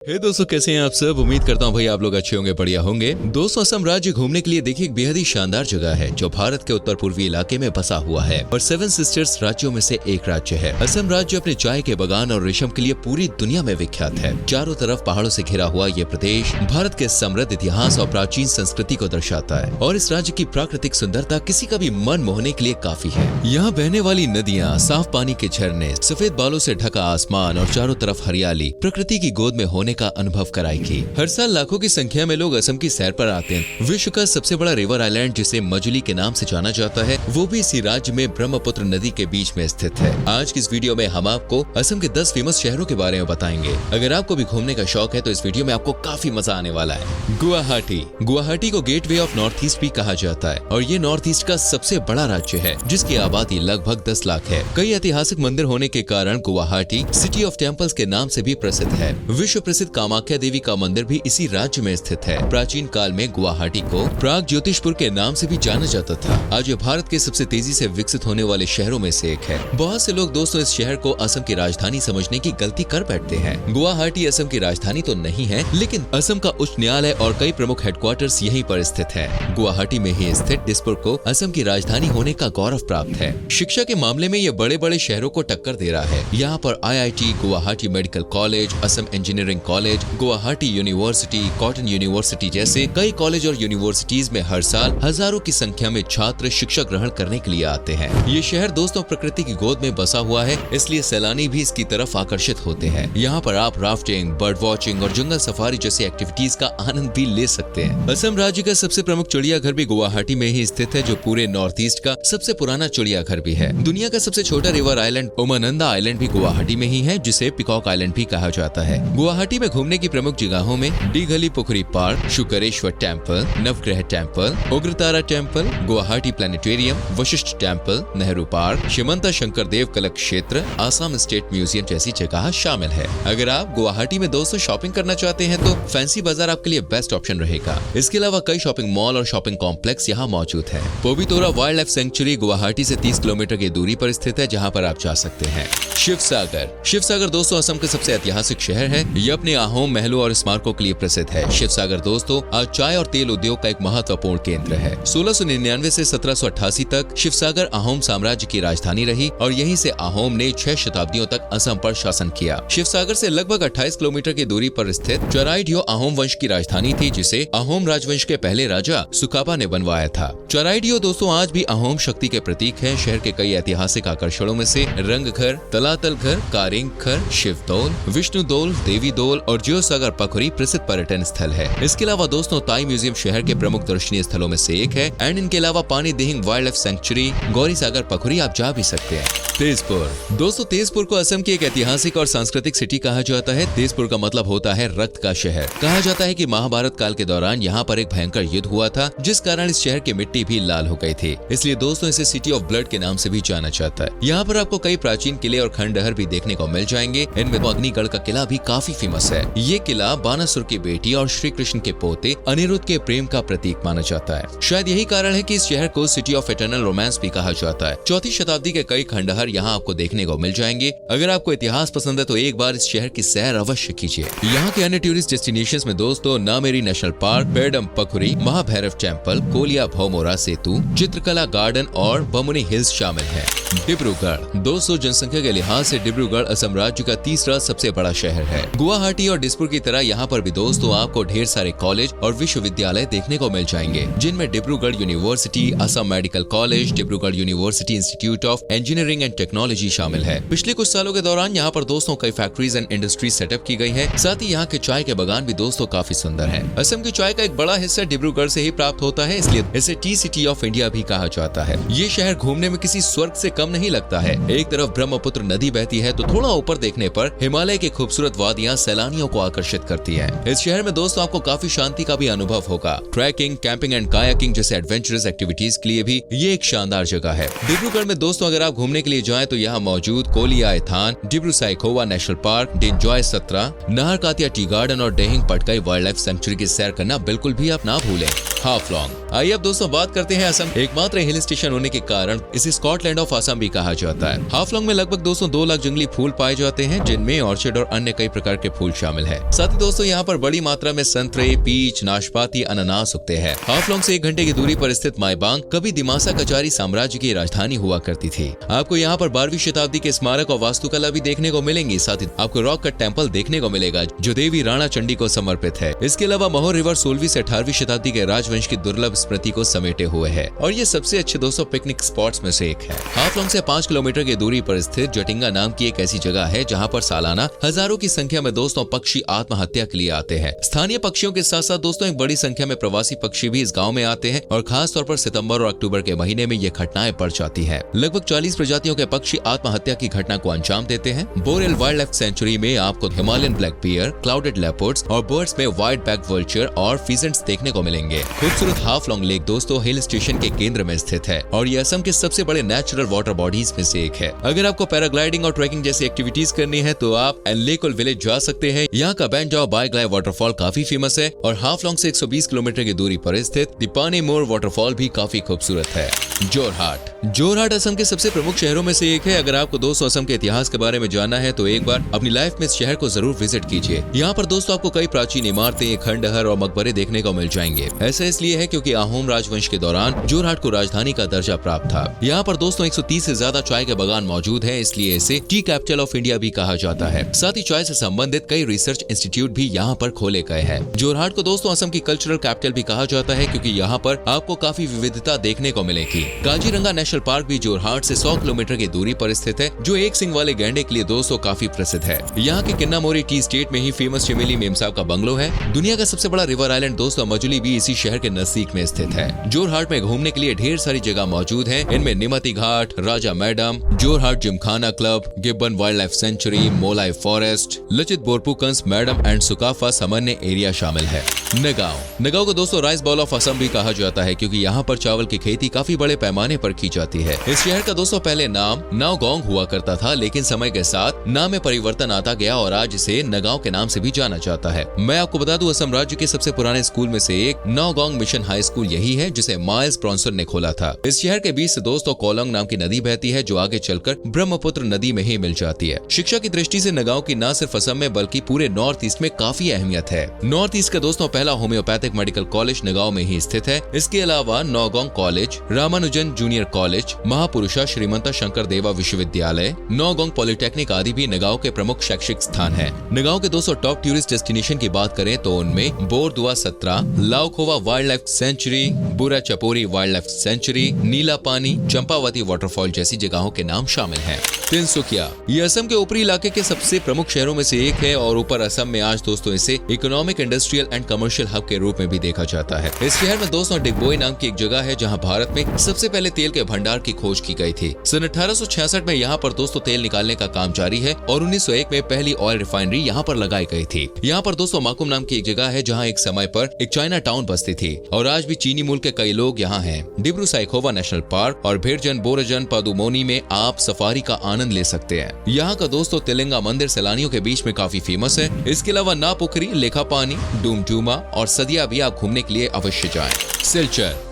दोस्तों, कैसे हैं आप सब। उम्मीद करता हूं भाई आप लोग अच्छे होंगे, बढ़िया होंगे। दोस्तों, असम राज्य घूमने के लिए देखिए एक बेहद ही शानदार जगह है जो भारत के उत्तर पूर्वी इलाके में बसा हुआ है और 7 सिस्टर्स राज्यों में से एक राज्य है। असम राज्य अपने चाय के बागान और रेशम के लिए पूरी दुनिया में विख्यात है। चारों तरफ पहाड़ों से घिरा हुआ ये प्रदेश भारत के समृद्ध इतिहास और प्राचीन संस्कृति को दर्शाता है और इस राज्य की प्राकृतिक सुंदरता किसी का भी मन मोहने के लिए काफी है। यहाँ बहने वाली नदियाँ, साफ पानी के झरने, सफेद बालों से ढका आसमान और चारों तरफ हरियाली प्रकृति की गोद में होने का अनुभव कराएगी। हर साल लाखों की संख्या में लोग असम की सैर पर आते हैं। विश्व का सबसे बड़ा रिवर आइलैंड जिसे मजुली के नाम से जाना जाता है, वो भी इसी राज्य में ब्रह्मपुत्र नदी के बीच में स्थित है। आज की इस वीडियो में हम आपको असम के 10 फेमस शहरों के बारे में बताएंगे। अगर आपको भी घूमने का शौक है तो इस वीडियो में आपको काफी मजा आने वाला है। गुवाहाटी को गेटवे ऑफ नॉर्थ ईस्ट भी कहा जाता है और ये नॉर्थ ईस्ट का सबसे बड़ा राज्य है जिसकी आबादी लगभग 10 लाख है। कई ऐतिहासिक मंदिर होने के कारण गुवाहाटी सिटी ऑफ टेम्पल्स के नाम से भी प्रसिद्ध है। विश्व प्रसिद्ध कामाख्या देवी का मंदिर भी इसी राज्य में स्थित है। प्राचीन काल में गुवाहाटी को प्राग ज्योतिषपुर के नाम से भी जाना जाता था। आज ये भारत के सबसे तेजी से विकसित होने वाले शहरों में से एक है। बहुत से लोग दोस्तों इस शहर को असम की राजधानी समझने की गलती कर बैठते हैं। गुवाहाटी असम की राजधानी तो नहीं है, लेकिन असम का उच्च न्यायालय और कई प्रमुख हेडक्वार्टर्स यहीं पर स्थित है। गुवाहाटी में ही स्थित दिसपुर को असम की राजधानी होने का गौरव प्राप्त है। शिक्षा के मामले में ये बड़े बड़े शहरों को टक्कर दे रहा है। यहाँ पर IIT, Guwahati medical college, Assam engineering college, Guwahati university, cotton university जैसे कई कॉलेज और यूनिवर्सिटीज में हर साल हजारों की संख्या में छात्र शिक्षा ग्रहण करने के लिए आते हैं। ये शहर दोस्तों प्रकृति की गोद में बसा हुआ है, इसलिए सैलानी भी इसकी तरफ आकर्षित होते हैं। यहाँ पर आप राफ्टिंग, बर्ड वॉचिंग और जंगल सफारी जैसी एक्टिविटीज का आनंद भी ले सकते हैं। असम राज्य का सबसे प्रमुख चिड़ियाघर भी गुवाहाटी में ही स्थित है, जो पूरे नॉर्थ ईस्ट का सबसे पुराना चिड़ियाघर भी है। दुनिया का सबसे छोटा रिवर आइलैंड उमानंदा आइलैंड भी गुवाहाटी में ही है, जिसे पिकॉक आइलैंड भी कहा जाता है। गुवाहाटी में घूमने की प्रमुख जगहों में Dighali Pukhuri park, Sukreswar temple, Navagraha temple, Ugratara temple, Guwahati planetarium, Vashishtha temple, Nehru park, Srimanta Sankar Dev Kala Kshetra, Assam state museum जैसी जगह शामिल है। अगर आप गुवाहाटी में दोस्तों शॉपिंग करना चाहते हैं तो फैंसी बाजार आपके लिए बेस्ट ऑप्शन रहेगा। इसके अलावा कई शॉपिंग मॉल और शॉपिंग कॉम्प्लेक्स यहाँ मौजूद है। Pobitora wild life sanctuary Guwahati से 30 किलोमीटर की दूरी पर स्थित है, जहाँ पर आप जा सकते हैं। शिवसागर दोस्तों असम का सबसे ऐतिहासिक शहर है। ये अपने अहोम महलों और स्मारकों के लिए प्रसिद्ध है। शिवसागर दोस्तों आज चाय और तेल उद्योग का एक महत्वपूर्ण केंद्र है। 1699 से 1788 तक शिवसागर अहोम साम्राज्य की राजधानी रही और यहीं से अहोम ने 6 शताब्दियों तक असम पर शासन किया। शिवसागर से लगभग 28 किलोमीटर की दूरी पर स्थित चराइडियो अहोम वंश की राजधानी थी, जिसे अहोम राजवंश के पहले राजा सुकापा ने बनवाया था। चराइडियो दोस्तों आज भी अहोम शक्ति के प्रतीक है। शहर के कई ऐतिहासिक आकर्षणों में से रंगघर, तलातल घर, कारिंग घर, शिवदोल, विष्णुदोल, देवीदोल और जियोसागर पखरी प्रसिद्ध पर्यटन स्थल है। इसके अलावा दोस्तों ताई म्यूजियम शहर के प्रमुख दर्शनीय स्थलों में से एक है एंड इनके अलावा Pani Dihing wildlife sanctuary, Gauri Sagar Pukhuri आप जा भी सकते हैं। तेजपुर दोस्तों तेजपुर को असम की एक ऐतिहासिक और सांस्कृतिक सिटी कहा जाता है। तेजपुर का मतलब होता है रक्त का शहर। कहा जाता है कि महाभारत काल के दौरान यहाँ पर एक भयंकर युद्ध हुआ था, जिस कारण इस शहर की मिट्टी भी लाल हो गई थी। इसलिए दोस्तों इसे सिटी ऑफ ब्लड के नाम से भी जाना जाता है। यहाँ पर आपको कई प्राचीन किले और खंडहर भी देखने को मिल जाएंगे। इनमें अग्निगढ़ का किला भी काफी फेमस है। ये किला बानासुर की बेटी और श्री कृष्ण के पोते अनिरुद्ध के प्रेम का प्रतीक माना जाता है। शायद यही कारण है कि इस शहर को सिटी ऑफ इटर्नल रोमांस भी कहा जाता है। 4वीं शताब्दी के कई खंडहर यहाँ आपको देखने को मिल जाएंगे। अगर आपको इतिहास पसंद है तो एक बार इस शहर की सैर अवश्य कीजिए। यहाँ के अन्य टूरिस्ट डेस्टिनेशंस में दोस्तों Nameri national park, Padum Pukhuri, Mahabhairav temple, Kolia Bhomora Setu, Chitrakala garden और बमुनी हिल्स शामिल है। डिब्रूगढ़ दोस्तों जनसंख्या के लिहाज से डिब्रूगढ़ असम राज्य का तीसरा सबसे बड़ा शहर है। गुवाहाटी और दिसपुर की तरह यहाँ पर भी दोस्तों आपको ढेर सारे कॉलेज और विश्वविद्यालय देखने को मिल जाएंगे, जिनमें Dibrugarh university, Assam medical college, Dibrugarh university institute of engineering and technology शामिल है। पिछले कुछ सालों के दौरान यहाँ पर दोस्तों कई फैक्ट्रीज एंड इंडस्ट्रीज सेटअप की गई है। साथ ही यहाँ के चाय के बागान भी दोस्तों काफी सुंदर है। असम की चाय का एक बड़ा हिस्सा डिब्रूगढ़ से ही प्राप्त होता है, इसलिए इसे टी सिटी ऑफ इंडिया भी कहा जाता है। ये शहर घूमने में किसी स्वर्ग से कम नहीं लगता है। एक तरफ ब्रह्मपुत्र नदी बहती है तो थोड़ा ऊपर देखने पर हिमालय की खूबसूरत वादियां सैलानियों को आकर्षित करती हैं। इस शहर में दोस्तों आपको काफी शांति का भी अनुभव होगा। ट्रैकिंग, कैंपिंग एंड कायाकिंग जैसे एडवेंचरस एक्टिविटीज के लिए भी ये एक शानदार जगह है। डिब्रूगढ़ में दोस्तों अगर आप घूमने के लिए जाएं तो यहाँ मौजूद कोलिया इथान, Dibru Saikhowa national park, Dinjoy Satra, Naharkatia tea garden और Dehing Patkai wildlife sanctuary की सैर करना बिल्कुल भी आप ना भूलें। हाफलॉन्ग आइए अब दोस्तों बात करते हैं असम। एकमात्र हिल स्टेशन होने के कारण इसे स्कॉटलैंड ऑफ असम भी कहा जाता है। हाफलॉन्ग में लगभग 202 लाख जंगली फूल पाए जाते हैं, जिनमें ऑर्चिड और अन्य कई प्रकार के फूल स्कूल शामिल है। साथ ही दोस्तों यहाँ पर बड़ी मात्रा में संतरे, पीच, नाशपाती, अनानास उगते हैं। हाफलोंग से 1 घंटे की दूरी पर स्थित माईबांग कभी दिमासा कचारी साम्राज्य की राजधानी हुआ करती थी। आपको यहाँ पर 12वीं शताब्दी के स्मारक और वास्तुकला भी देखने को मिलेंगी। साथ ही आपको रॉक कट टेम्पल देखने को मिलेगा जो देवी राणा चंडी को समर्पित है। इसके अलावा मोहर रिवर 16वीं से 18वीं शताब्दी के राजवंश की दुर्लभ स्मृति को समेटे हुए है और ये सबसे अच्छे दोस्तों पिकनिक स्पॉट्स में से एक है। हाफलोंग से 5 किलोमीटर की दूरी पर स्थित जटिंगा नाम की एक ऐसी जगह है जहाँ पर सालाना हजारों की संख्या में दोस्तों पक्षी आत्महत्या के लिए आते हैं। स्थानीय पक्षियों के साथ साथ दोस्तों एक बड़ी संख्या में प्रवासी पक्षी भी इस गाँव में आते हैं और खास तौर पर सितंबर और अक्टूबर के महीने में ये घटनाएं बढ़ जाती है। लगभग 40 प्रजातियों के पक्षी आत्महत्या की घटना को अंजाम देते हैं। बोरेल वाइल्ड लाइफ सेंचुरी में आपको Himalayan black bear, clouded leopards और बर्ड्स में व्हाइट बैक वल्चर और फिजेंट्स देखने को मिलेंगे। खूबसूरत हाफलोंग लेक दोस्तों हिल स्टेशन के केंद्र में स्थित है और ये असम के सबसे बड़े नेचुरल वाटर बॉडीज में से एक है। अगर आपको पैराग्लाइडिंग और ट्रैकिंग जैसी एक्टिविटीज करनी है तो आप एनलेकोल विलेज जा सकते हैं। यहाँ का बैंजाओ बाइग्लाई वाटरफॉल काफी फेमस है और हाफलोंग से 120 किलोमीटर की दूरी पर स्थित दीपानी मोर वाटरफॉल भी काफी खूबसूरत है। जोरहाट असम के सबसे प्रमुख शहरों में से एक है। अगर आपको दोस्तों असम के इतिहास के बारे में जानना है तो एक बार अपनी लाइफ में इस शहर को जरूर विजिट कीजिए। यहाँ पर दोस्तों आपको कई प्राचीन इमारतें, खंडहर और मकबरे देखने को मिल जाएंगे। ऐसा इसलिए है क्योंकि अहोम राजवंश के दौरान जोरहाट को राजधानी का दर्जा प्राप्त था। यहाँ पर दोस्तों 130 से ज्यादा चाय के बागान मौजूद है, इसलिए इसे टी कैपिटल ऑफ इंडिया भी कहा जाता है। साथ ही चाय से संबंधित कई रिसर्च इंस्टीट्यूट भी यहाँ पर खोले गए हैं। जोरहाट को दोस्तों असम की कल्चरल कैपिटल भी कहा जाता है क्योंकि यहाँ पर आपको काफी विविधता देखने को मिलेगी। काजीरंगा नेशनल पार्क भी जोरहाट से 100 किलोमीटर की दूरी पर स्थित है जो एक सिंग वाले गैंडे के लिए दोस्तों काफी प्रसिद्ध है। यहाँ के किन्नामोरी टी स्टेट में ही फेमस चमेली मेमसाब का बंगलो है। दुनिया का सबसे बड़ा रिवर आइलैंड दोस्तों मजुली भी इसी शहर के नजदीक में स्थित है। जोरहाट में घूमने के लिए ढेर सारी जगह मौजूद है। इनमें Nimati Ghat, Raja Maidam, Jorhat gymkhana club, gibbon wildlife sanctuary, Molai forest, Lachit Borphukan's, Maidam and Sukapha सामान्य एरिया शामिल है। नगांव को दोस्तों राइस बॉल ऑफ असम भी कहा जाता है क्योंकि यहाँ पर चावल की खेती काफी बड़े पैमाने पर की जाती है। इस शहर का दोस्तों पहले नाम नाओगोंग हुआ करता था, लेकिन समय के साथ नाम में परिवर्तन आता गया और आज इसे नगांव के नाम से भी जाना जाता है। मैं आपको बता दूं असम राज्य के सबसे पुराने स्कूल में से एक नाओगोंग मिशन हाई स्कूल यही है जिसे माइल्स ब्रॉन्सन ने खोला था। इस शहर के बीच से दोस्तों कोलोंग नाम की नदी बहती है जो आगे चलकर ब्रह्मपुत्र नदी में ही मिल जाती है। शिक्षा की दृष्टि से नगांव की न सिर्फ असम में बल्कि पूरे नॉर्थ ईस्ट में काफी अहमियत है। नॉर्थ ईस्ट का दोस्तों पहला होम्योपैथिक मेडिकल कॉलेज नगांव में ही स्थित है। इसके अलावा Nowgong college, Ramanujan junior college, Mahapurusha Srimanta Sankar Deva विश्वविद्यालय, नाओगोंग पॉलिटेक्निक आदि भी नगांव के प्रमुख शैक्षिक स्थान है। नगांव के दोस्तों टॉप टूरिस्ट डेस्टिनेशन की बात करें तो उनमें बोरदुआ 17, लाओखोवा वाइल्ड लाइफ सेंचुरी, बुरा चपोरी वाइल्ड लाइफ सेंचुरी, नीला पानी, चंपावती वाटरफॉल जैसी जगहों के नाम शामिल हैं। तिनसुकिया ये असम के ऊपरी इलाके के सबसे प्रमुख शहरों में से एक है और ऊपर असम में आज दोस्तों इसे economic, industrial and commercial hub के रूप में भी देखा जाता है। इस शहर में दोस्तों डिगबोई नाम की एक जगह है जहां भारत में सबसे पहले तेल के भंडार की खोज की गई थी। सन 1866 में यहाँ पर दोस्तों तेल निकालने का काम जारी है और 1901 में पहली ऑयल रिफाइनरी यहाँ पर लगाई गई थी। यहाँ पर दोस्तों माकुम नाम की एक जगह है जहाँ एक समय पर एक चाइना टाउन बसती थी और आज भी चीनी मूल के कई लोग यहाँ हैं। डिब्रू साइखोवा नेशनल पार्क और भेरजन बोरजन पदुमोनी में आप सफारी का आनंद ले सकते हैं। यहाँ का दोस्तों तिलंगा मंदिर सैलानियों के बीच में काफी फेमस है। इसके अलावा नापुखरी, लेखापानी, डूमडूमा और सदिया भी आप घूमने के लिए अवश्य जाएं।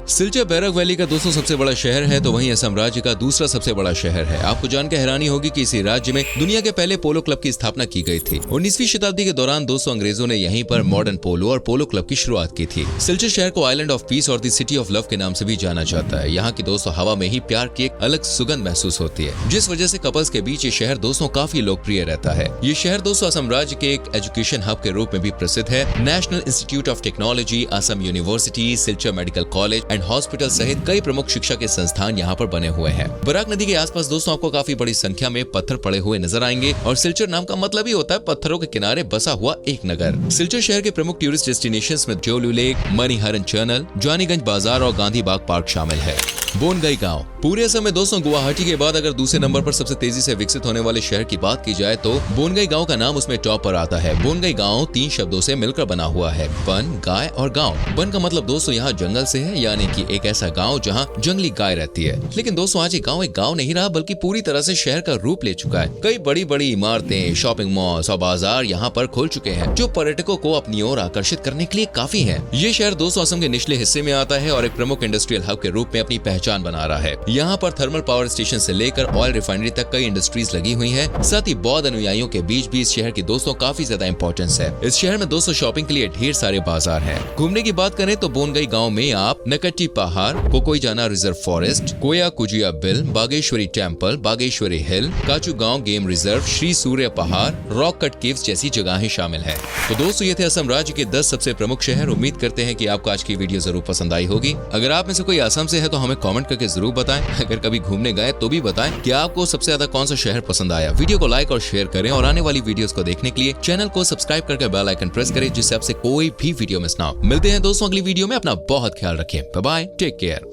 सिलचर बैरक वैली का दोस्तों सबसे बड़ा शहर है तो वहीं असम राज्य का दूसरा सबसे बड़ा शहर है। आपको जानकर हैरानी होगी कि इसी राज्य में दुनिया के पहले पोलो क्लब की स्थापना की गई थी। 19वीं शताब्दी के दौरान दोस्तों अंग्रेजों ने यहीं पर मॉडर्न पोलो और पोलो क्लब की शुरुआत की थी। सिलचर शहर को आइलैंड ऑफ पीस और द सिटी ऑफ लव के नाम से भी जाना जाता है। यहाँ की दोस्तों हवा में ही प्यार की एक अलग सुगंध महसूस होती है, जिस वजह से कपल्स के बीच ये शहर दोस्तों काफी लोकप्रिय रहता है। ये शहर दोस्तों असम राज्य के एक एजुकेशन हब के रूप में भी प्रसिद्ध है। National institute of technology, Assam university, Silchar medical college and hospital सहित कई प्रमुख शिक्षा के संस्थान यहाँ पर बने हुए हैं। बराक नदी के आसपास दोस्तों आपको काफी बड़ी संख्या में पत्थर पड़े हुए नजर आएंगे और सिलचर नाम का मतलब ही होता है पत्थरों के किनारे बसा हुआ एक नगर। सिलचर शहर के प्रमुख टूरिस्ट डेस्टिनेशंस में जोलू लेक, मणिहरन चैनल, जानीगंज बाजार और गांधी बाग पार्क शामिल है। बोनगाई गांव पूरे असम में दोस्तों गुवाहाटी के बाद अगर दूसरे नंबर पर सबसे तेजी से विकसित होने वाले शहर की बात की जाए तो बोनगाई गांव का नाम उसमें टॉप पर आता है। बोनगाई गांव 3 शब्दों से मिलकर बना हुआ है, वन, गाय और गांव। वन का मतलब दोस्तों यहाँ जंगल से है, यानी कि एक ऐसा गाँव जहाँ जंगली गाय रहती है। लेकिन दोस्तों आज ये गाँव एक गाँव नहीं रहा बल्कि पूरी तरह से शहर का रूप ले चुका है। कई बड़ी बड़ी इमारतें, शॉपिंग मॉल्स और बाजार यहाँ पर खुल चुके हैं जो पर्यटकों को अपनी ओर आकर्षित करने के लिए काफी है। ये शहर दोस्तों असम के निचले हिस्से में आता है और एक प्रमुख इंडस्ट्रियल हब के रूप में अपनी पहचान बना रहा है। यहाँ पर थर्मल पावर स्टेशन से लेकर ऑयल रिफाइनरी तक कई इंडस्ट्रीज लगी हुई है। साथ ही बौद्ध अनुयायियों के बीच भी इस शहर की दोस्तों काफी ज्यादा इंपॉर्टेंस है। इस शहर में दोस्तों शॉपिंग के लिए ढेर सारे बाजार हैं। घूमने की बात करें तो बोनगई गांव में आप नकट्टी पहाड़, कोकोईजाना रिजर्व फॉरेस्ट, कोया कुजिया बिल, बागेश्वरी टेम्पल, बागेश्वरी हिल, काचू गांव गेम रिजर्व, श्री सूर्य पहाड़, रॉक कट केव्स जैसी जगहें शामिल हैं। तो दोस्तों ये थे असम राज्य के 10 सबसे प्रमुख शहर। उम्मीद करते हैं कि आपको आज की वीडियो जरूर पसंद आई होगी। अगर आप में से कोई असम से है तो हमें कमेंट करके जरूर बताएं। अगर कभी घूमने गए तो भी बताएं कि आपको सबसे ज्यादा कौन सा शहर पसंद आया। वीडियो को लाइक और शेयर करें और आने वाली वीडियोस को देखने के लिए चैनल को सब्सक्राइब करके बेल आइकन प्रेस करें जिससे आपसे कोई भी वीडियो मिस ना हो। मिलते हैं दोस्तों अगली वीडियो में। अपना बहुत ख्याल रखें। Bye bye, take care.